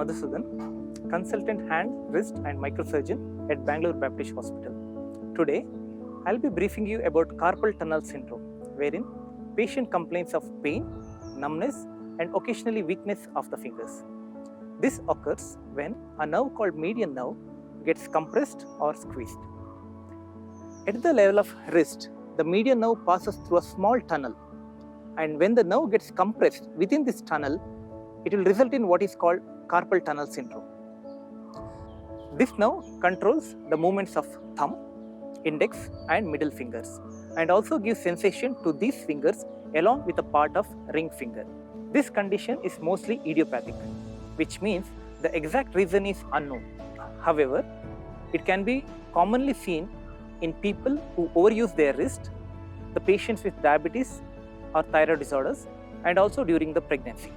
Madhusudhan, consultant hand, wrist and microsurgeon at Bangalore Baptist Hospital. Today, I'll be briefing you about carpal tunnel syndrome, wherein patient complains of pain, numbness and occasionally weakness of the fingers. This occurs when a nerve called median nerve gets compressed or squeezed. At the level of wrist, the median nerve passes through a small tunnel, and when the nerve gets compressed within this tunnel, it will result in what is called carpal tunnel syndrome. This nerve controls the movements of thumb, index and middle fingers, and also gives sensation to these fingers along with a part of ring finger. This condition is mostly idiopathic, which means the exact reason is unknown. However, it can be commonly seen in people who overuse their wrist, the patients with diabetes or thyroid disorders, and also during the pregnancy.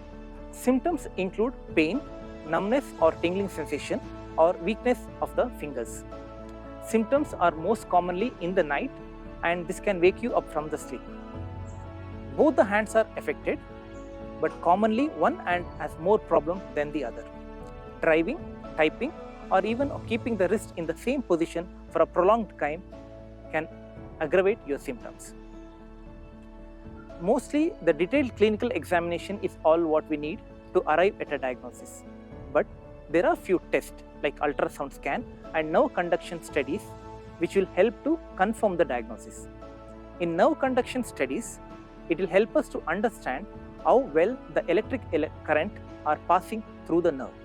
Symptoms include pain, numbness or tingling sensation, or weakness of the fingers. Symptoms are most commonly in the night, and this can wake you up from the sleep. Both the hands are affected, but commonly one hand has more problem than the other. Driving, typing, or even keeping the wrist in the same position for a prolonged time can aggravate your symptoms. Mostly, the detailed clinical examination is all what we need to arrive at a diagnosis. But there are few tests like ultrasound scan and nerve conduction studies which will help to confirm the diagnosis. In nerve conduction studies, it will help us to understand how well the electric current are passing through the nerve.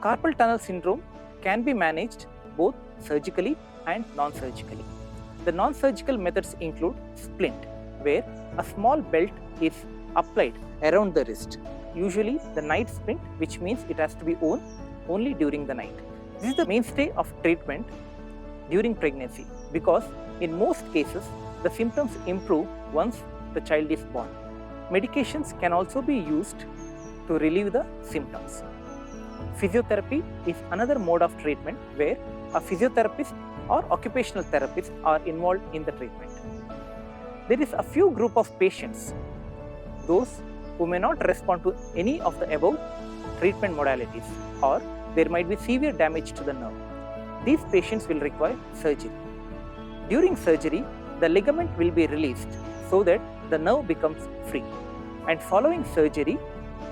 Carpal tunnel syndrome can be managed both surgically and non-surgically. The non-surgical methods include splint, where a small belt is applied around the wrist, usually the night splint, which means it has to be worn only during the night. This is the mainstay of treatment during pregnancy because in most cases the symptoms improve once the child is born. Medications can also be used to relieve the symptoms. Physiotherapy is another mode of treatment where a physiotherapist or occupational therapist are involved in the treatment. There is a few group of patients, those who may not respond to any of the above treatment modalities, or there might be severe damage to the nerve. These patients will require surgery. During surgery, the ligament will be released so that the nerve becomes free. And following surgery,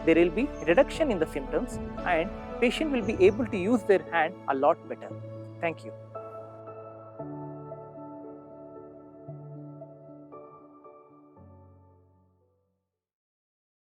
there will be reduction in the symptoms and patient will be able to use their hand a lot better. Thank you.